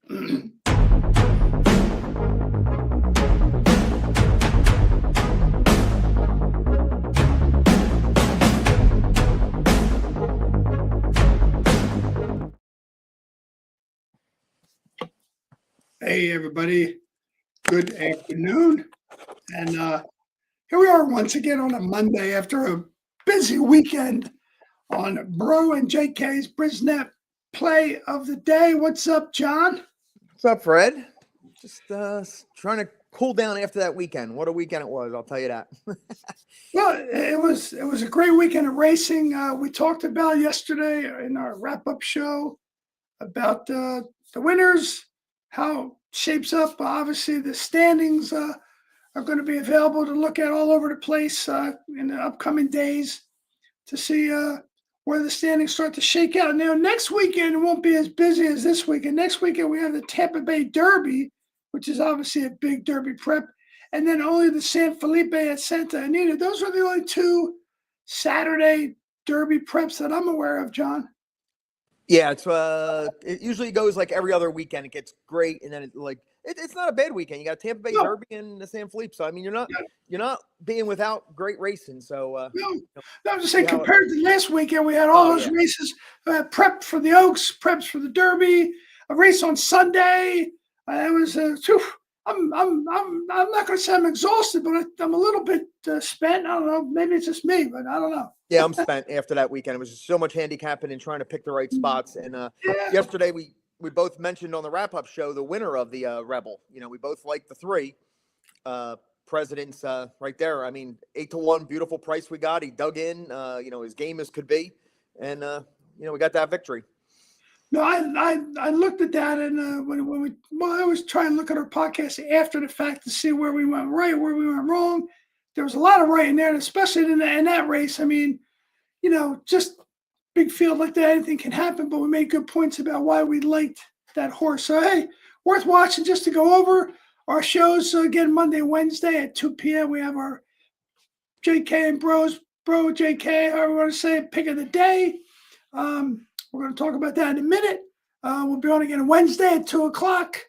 Hey, everybody. Good afternoon. And here we are once again on a Monday after a busy weekend on Bro and JK's BRISnet play of the day. What's up, John? What's up, Fred? Just trying to cool down after that weekend. What a weekend it was, I'll tell you that. Well, it was a great weekend of racing. We talked about yesterday in our wrap-up show about the winners, how it shapes up. Obviously, the standings are going to be available to look at all over the place in the upcoming days to see where the standings start to shake out. Now, next weekend, it won't be as busy as this weekend. Next weekend, we have the Tampa Bay Derby, which is obviously a big Derby prep, and then only the San Felipe at Santa Anita. Those are the only two Saturday Derby preps that I'm aware of, John. Yeah, it usually goes like every other weekend. It gets great, and then it's not a bad weekend. You got Tampa Bay Derby and the San Felipe. So I mean, you're not being without great racing. So I was just saying, compared to last weekend, we had all those races prepped for the Oaks, preps for the Derby, a race on Sunday. It was I'm not going to say I'm exhausted, but I'm a little bit spent. I don't know. Maybe it's just me, but I don't know. Yeah, I'm spent after that weekend. It was just so much handicapping and trying to pick the right spots. And yesterday we both mentioned on the wrap-up show the winner of the Rebel. We both liked the three presidents right there. I mean, 8-1, beautiful price we got. He dug in, as game as could be, and we got that victory. No, I looked at that, and I was trying to look at our podcast after the fact to see where we went right, where we went wrong. There was a lot of right in there, and especially in that race. I mean, just big field like that, anything can happen, but we made good points about why we liked that horse. So, hey, worth watching just to go over our shows. Again, Monday, Wednesday at 2 p.m. We have our JK and Bro JK, however we want to say it, pick of the day. We're going to talk about that in a minute. We'll be on again Wednesday at 2 o'clock.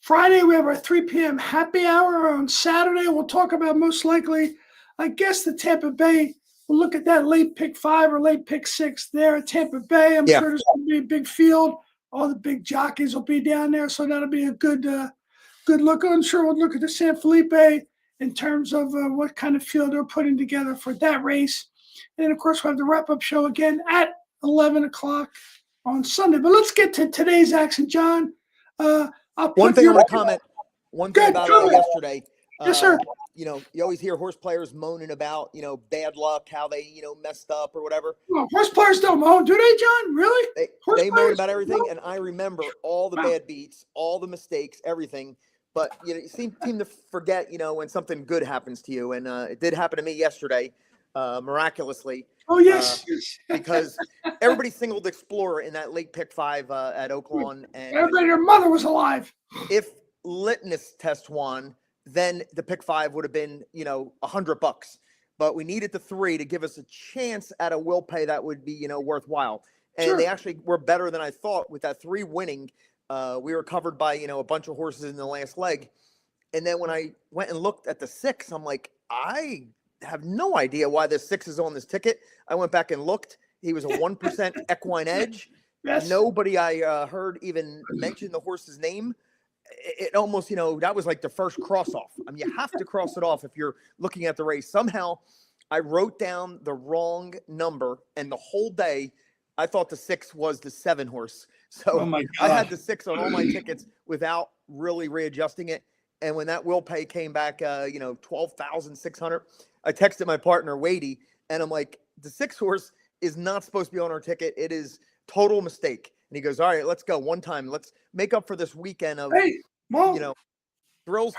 Friday, we have our 3 p.m. happy hour. On Saturday, we'll talk about most likely, I guess, the Tampa Bay. We'll look at that late pick 5 or late pick 6 there at Tampa Bay. I'm sure there's going to be a big field. All the big jockeys will be down there, so that'll be a good look. I'm sure we'll look at the San Felipe in terms of what kind of field they're putting together for that race. And then, of course, we'll have the wrap-up show again at 11 o'clock on Sunday. But let's get to today's action, John. One thing I want to comment. One thing about yesterday. Yes, sir. You always hear horse players moaning about, bad luck, how they, messed up or whatever. Well, horse players don't moan, do they, John? Really? They moan about everything, and I remember all the bad beats, all the mistakes, everything. But you seem to forget, when something good happens to you, and it did happen to me yesterday, miraculously. Oh yes, because everybody singled Explorer in that late pick 5 at Oaklawn, and everybody, their mother was alive. If Litmus test won, then the pick 5 would have been, $100. But we needed the 3 to give us a chance at a will pay that would be, worthwhile. And they actually were better than I thought with that 3 winning. We were covered by, a bunch of horses in the last leg. And then when I went and looked at the 6, I'm like, I have no idea why the 6 is on this ticket. I went back and looked. He was a 1% equine edge. Yes. Nobody I heard even mention the horse's name. It almost, that was like the first cross off. I mean, you have to cross it off if you're looking at the race. Somehow I wrote down the wrong number, and the whole day I thought the 6 was the 7 horse. So I had the 6 on all my tickets without really readjusting it. And when that will pay came back, $12,600, I texted my partner, Wadey, and I'm like, the 6 horse is not supposed to be on our ticket. It is total mistake. And he goes, all right, let's go one time. Let's make up for this weekend of, thrills.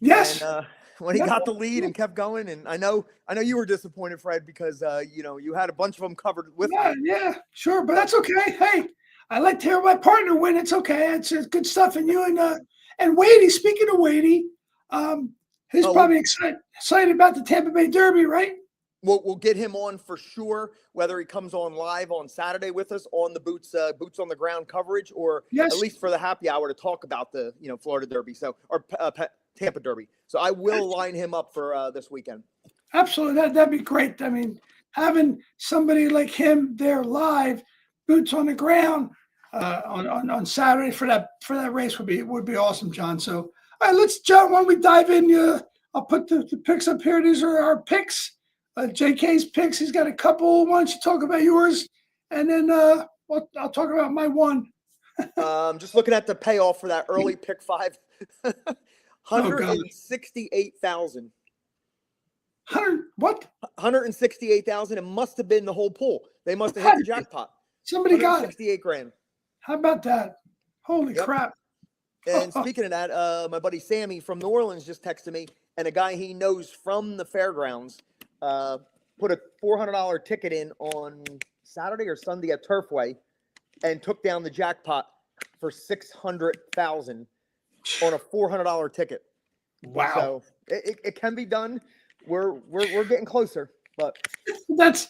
Yes. And when he got the lead and kept going, and I know you were disappointed, Fred, because, you had a bunch of them covered with me. Yeah, sure. But that's okay. Hey, I like to hear my partner win. It's okay. It's good stuff. And you and Wadey, speaking of Wadey, he's probably excited about the Tampa Bay Derby, right? We'll get him on for sure, whether he comes on live on Saturday with us on the boots on the ground coverage, or Yes. at least for the happy hour to talk about the Florida Derby, or Tampa Derby. So I will line him up for this weekend. Absolutely, that'd be great. I mean, having somebody like him there live, boots on the ground, on Saturday for that race would be awesome, John. So, all right, let's, John. Why don't we dive in? I'll put the picks up here. These are our picks. JK's picks. He's got a couple. Why don't you talk about yours, and then I'll talk about my one. Just looking at the payoff for that early pick 5, 168,000. 100 what? 168,000. It must have been the whole pool. They must have hit the jackpot. Somebody got it. 168 grand. How about that? Holy crap! And speaking of that, my buddy Sammy from New Orleans just texted me, and a guy he knows from the fairgrounds put a $400 ticket in on Saturday or Sunday at Turfway, and took down the jackpot for $600,000 on a $400 ticket. Wow! So it can be done. We're getting closer, but that's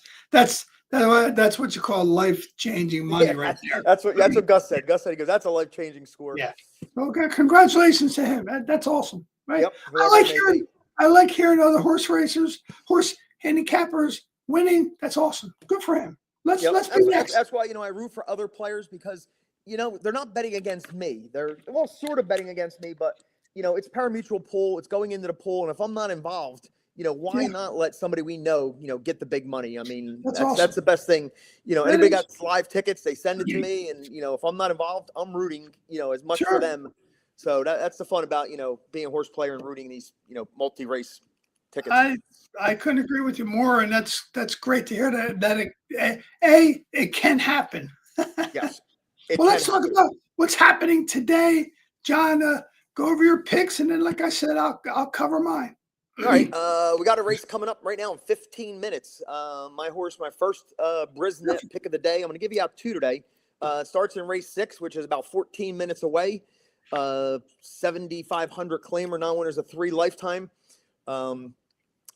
what you call life-changing money, right there. That's what Gus said. Gus said, he goes, "That's a life-changing score." Yeah. Okay. Congratulations to him. That's awesome. Right. Yep. I like hearing other horse racers, horse handicappers winning. That's awesome. Good for him. Let's be next. That's why I root for other players, because they're not betting against me. They're sort of betting against me, but it's pari-mutuel pool. It's going into the pool, and if I'm not involved, why not let somebody we know, get the big money? I mean, that's the best thing. Anybody got live tickets, they send it to me, and if I'm not involved, I'm rooting, as much for them. So that's the fun about being a horse player and rooting these multi-race tickets. I couldn't agree with you more, and that's great to hear that it can happen. Yes. Well, let's talk about what's happening today, John. Go over your picks, and then, like I said, I'll cover mine. All right, we got a race coming up right now in 15 minutes. My horse, my first BRISnet pick of the day. I'm going to give you out 2 today. It starts in race 6, which is about 14 minutes away. 7,500 claimer, non-winners of 3 lifetime.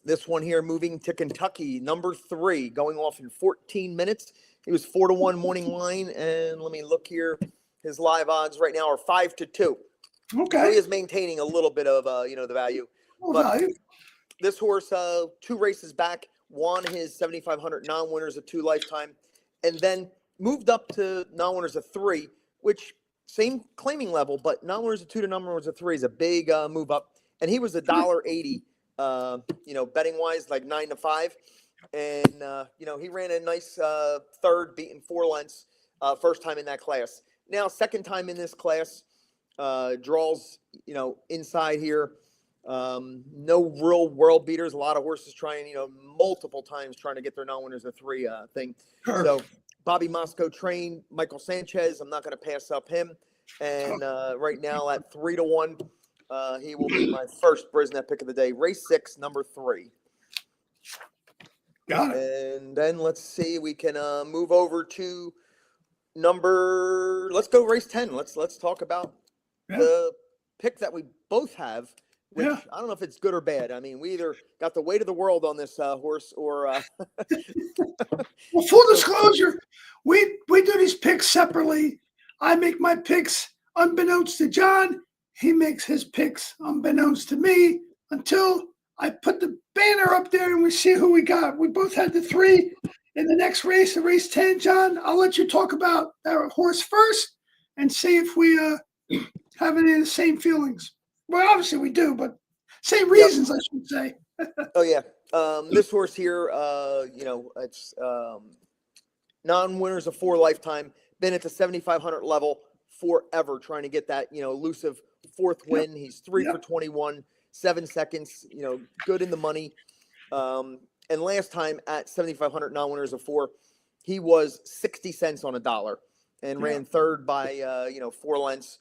This one here moving to Kentucky, number 3, going off in 14 minutes. He was 4-1 morning line, and let me look here. His live odds right now are 5-2. Okay, so he is maintaining a little bit of the value. But this horse, 2 races back, won his 7,500 non-winners of 2 lifetime, and then moved up to non-winners of 3, which same claiming level, but non-winners of 2 to non-winners of 3 is a big move up. And he was $1.80, betting wise, like 9-5, and he ran a nice third, beating 4 lengths, first time in that class. Now second time in this class, draws inside here. No real world beaters. A lot of horses trying, multiple times trying to get their non-winners of 3 thing. Sure. So Bobby Moscow trained Michael Sanchez. I'm not going to pass up him. And right now at 3-1, he will be my first BRISnet pick of the day. Race 6, number 3. Got it. And then let's see, we can move over to let's go race 10. Let's talk about the pick that we both have. Which I don't know if it's good or bad. I mean, we either got the weight of the world on this horse, or well, full disclosure, we do these picks separately. I make my picks unbeknownst to John. He makes his picks unbeknownst to me until I put the banner up there and we see who we got. We both had the 3 in the next race, the race 10. John, I'll let you talk about our horse first and see if we have any of the same feelings. Well, obviously we do, but same reasons, I should say. Oh, yeah. This horse here, it's non-winners of 4 lifetime, been at the 7,500 level forever, trying to get that, elusive 4th win. He's 3 for 21, 7 seconds, good in the money. And last time at 7,500 non-winners of 4, he was 60 cents on a dollar and ran third by, 4 lengths,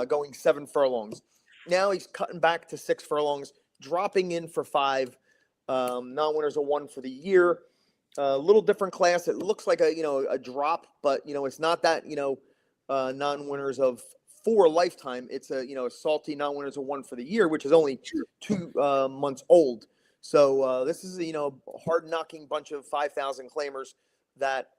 going 7 furlongs. Now he's cutting back to 6 furlongs, dropping in for 5. Non-winners of 1 for the year. A little different class. It looks like a drop, but it's not that non-winners of 4 lifetime. It's a salty non-winners of 1 for the year, which is only 2 months old. So this is a hard knocking bunch of 5,000 claimers that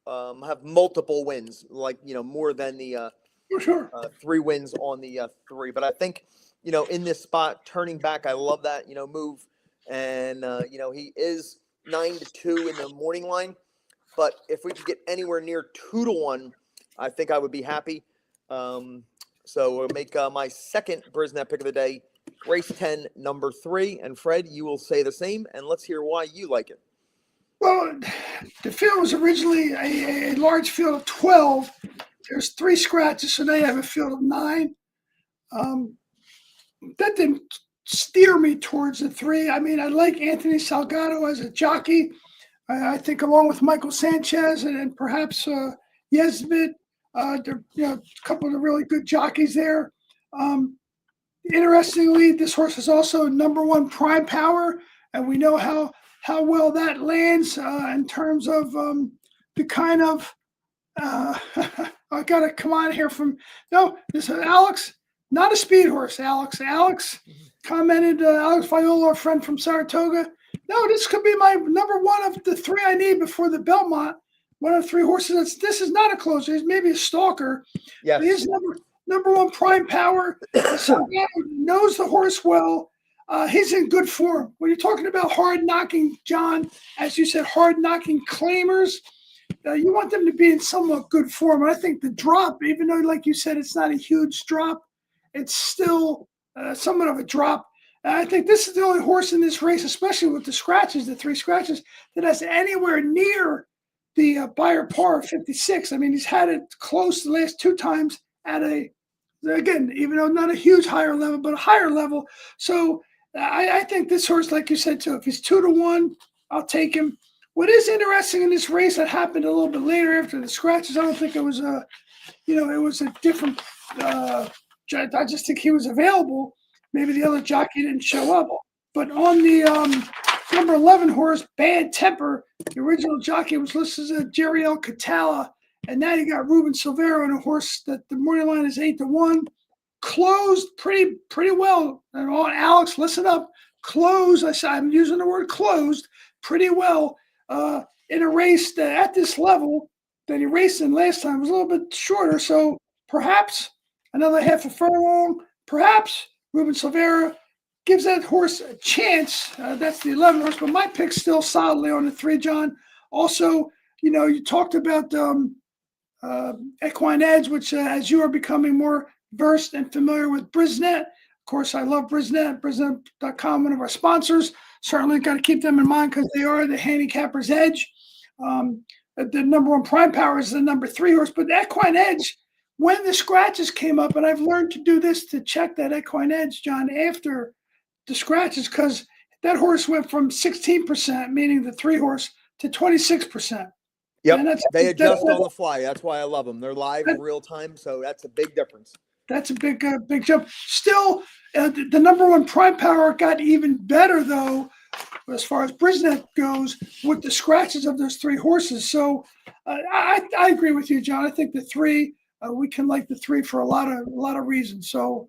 have multiple wins, like more than the For sure. 3 wins on the 3. But I think in this spot, turning back, I love that move, and he is 9-2 in the morning line. But if we could get anywhere near 2-1, I think I would be happy. So we'll make my second BRISnet pick of the day, race 10, number 3. And Fred, you will say the same, and let's hear why you like it. Well, the field was originally a large field of 12. There's 3 scratches, so now you have a field of 9. That didn't steer me towards the 3. I mean, I like Anthony Salgado as a jockey. I think along with Michael Sanchez and perhaps Yesbit, there a couple of really good jockeys there. Interestingly, this horse is also number 1 prime power, and we know how well that lands in terms of the kind of I gotta come on here from this is Alex, not a speed horse. Alex commented, Alex Viola, a friend from Saratoga. No, this could be my number 1 of the 3 I need before the Belmont. One of the 3 horses. This is not a closer. He's maybe a stalker. Yes. He's number 1 prime power. Knows the horse well. He's in good form. When you're talking about hard knocking, John, as you said, hard knocking claimers, you want them to be in somewhat good form. And I think the drop, even though, like you said, it's not a huge drop, it's still somewhat of a drop. I think this is the only horse in this race, especially with the scratches, the 3 scratches, that has anywhere near the Beyer par 56. I mean, he's had it close the last 2 times at again, even though not a huge higher level, but a higher level. So I think this horse, like you said, too, if he's 2-1, I'll take him. What is interesting in this race that happened a little bit later after the scratches, I don't think it was it was a different, I just think he was available. Maybe the other jockey didn't show up. But on the number 11 horse, Bad Temper, the original jockey was listed as Jeriel Catala. And now you got Ruben Silvera on a horse that the morning line is 8-1. Closed pretty well. And Alex, listen up. Closed, I'm using the word closed, pretty well in a race that at this level that he raced in last time was a little bit shorter. So perhaps another half a furlong, perhaps Ruben Silvera gives that horse a chance. That's the 11 horse, but my pick's still solidly on the 3, John. Also, you talked about Equine Edge, which as you are becoming more versed and familiar with BRISnet. Of course, I love BRISnet, BRISnet.com, one of our sponsors. Certainly got to keep them in mind because they are the handicapper's edge. The number 1 prime power is the number 3 horse, but Equine Edge, when the scratches came up, and I've learned to do this to check that Equine Edge, John, after the scratches, because that horse went from 16%, meaning the 3 horse, to 26%. Yep, they adjust on the fly. That's why I love them. They're live in real time, so that's a big difference. That's a big jump. Still, the number 1 prime power got even better, though, as far as BRISnet goes, with the scratches of those 3 horses. So I agree with you, John. I think the 3, we can like the 3 for a lot of reasons. So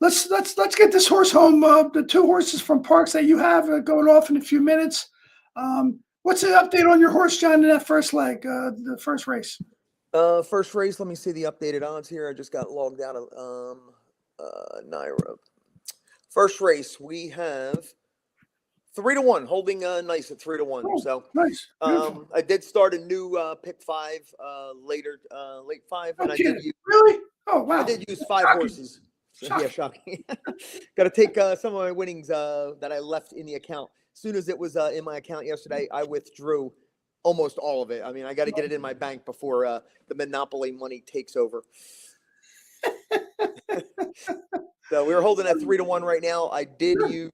let's get this horse home. The 2 horses from Parks that you have going off in a few minutes. What's the update on your horse, John, in that first leg, the first race? First race, let me see the updated odds here. I just got logged out of Naira. First race, we have 3-1, holding nice at 3-1. Oh, so nice. I did start a new pick 5 later, late 5, and I did use really. Oh wow! I did use 5 horses. Shocking. Yeah, shocking. Got to take some of my winnings that I left in the account. As soon as it was in my account yesterday, I withdrew almost all of it. I mean, I got to get it in my bank before the monopoly money takes over. So we're holding at 3-1 right now. I did use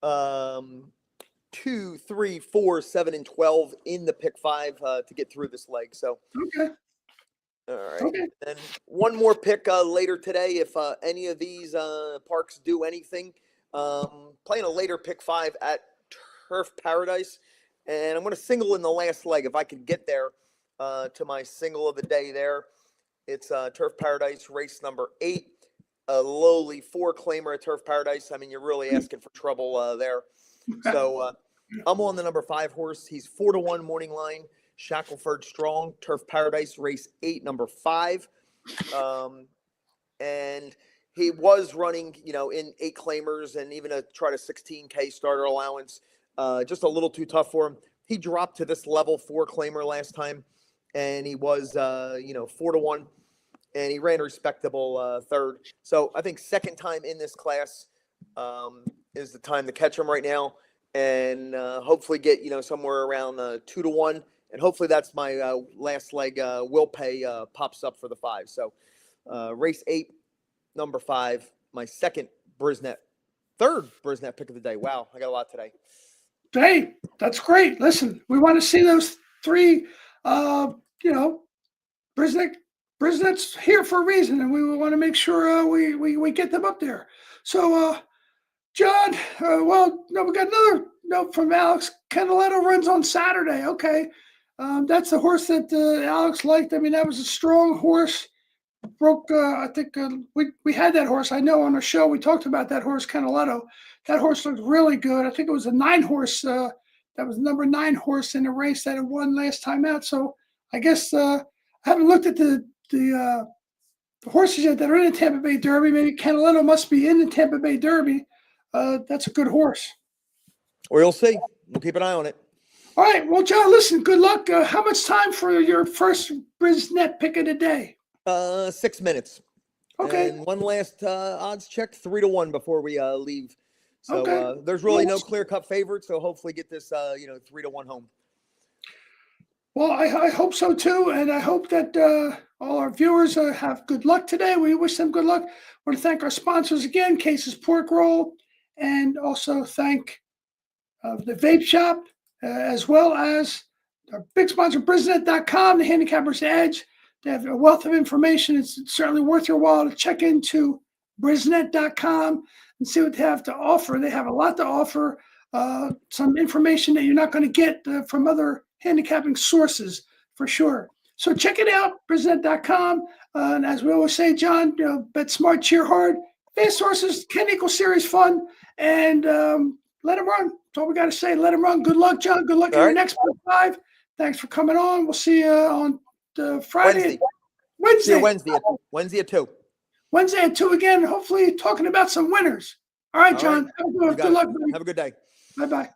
2, 3, 4, 7, and 12 in the pick 5 to get through this leg. So okay. All right. Okay. And one more pick later today. If any of these parks do anything, playing a later pick 5 at Turf Paradise. And I'm going to single in the last leg. If I could get there to my single of the day there, it's Turf Paradise, race number 8. A lowly 4 claimer at Turf Paradise. I mean, you're really asking for trouble there. So I'm on the number 5 horse. He's 4-1 morning line. Shackelford Strong, Turf Paradise, race 8, number 5. And he was running, in 8 claimers and even tried a 16K starter allowance. Just a little too tough for him. He dropped to this level 4 claimer last time, and he was, 4-1, and he ran a respectable 3rd. So I think second time in this class is the time to catch him right now, and hopefully get somewhere around 2-1, and hopefully that's my last leg. Will pay pops up for the 5. So race 8, number 5, my second BRISnet, third BRISnet pick of the day. Wow, I got a lot today. Hey, that's great. Listen, we want to see those 3. BRISnet's here for a reason, and we want to make sure we get them up there. So, John, we got another note from Alex. Canaletto runs on Saturday. Okay, that's the horse that Alex liked. I mean, that was a strong horse. Broke. I think we had that horse. I know on our show we talked about that horse, Canaletto. That horse looked really good. I think it was a 9 horse. That was number 9 horse in the race that it won last time out. So I guess I haven't looked at the horses yet that are in the Tampa Bay Derby. Maybe Canaletto must be in the Tampa Bay Derby. That's a good horse. We'll see. We'll keep an eye on it. All right. Well, John, listen, good luck. How much time for your first BRISnet pick of the day? 6 minutes. Okay. And one last odds check, 3-1 before we leave. So Okay. There's really no clear-cut favorite, so hopefully get this 3-1 home. Well, I hope so too, and I hope that all our viewers have good luck today. We wish them good luck. I want to thank our sponsors again, Case's Pork Roll, and also thank the Vape Shop, as well as our big sponsor, BRISnet.com, the Handicapper's Edge. They have a wealth of information. It's certainly worth your while to check into BRISnet.com and see what they have to offer. They have a lot to offer, some information that you're not going to get from other handicapping sources for sure. So check it out, BRISnet.com. And as we always say, John, bet smart, cheer hard. Fast horses can equal serious fun, and let them run. That's all we got to say. Let them run. Good luck, John. Good luck in your next 5. Thanks for coming on. We'll see you on Friday. See you Wednesday at 2. Wednesday at 2 again. Hopefully talking about some winners. All right, John. Right. Good luck. Have a good day. Bye-bye.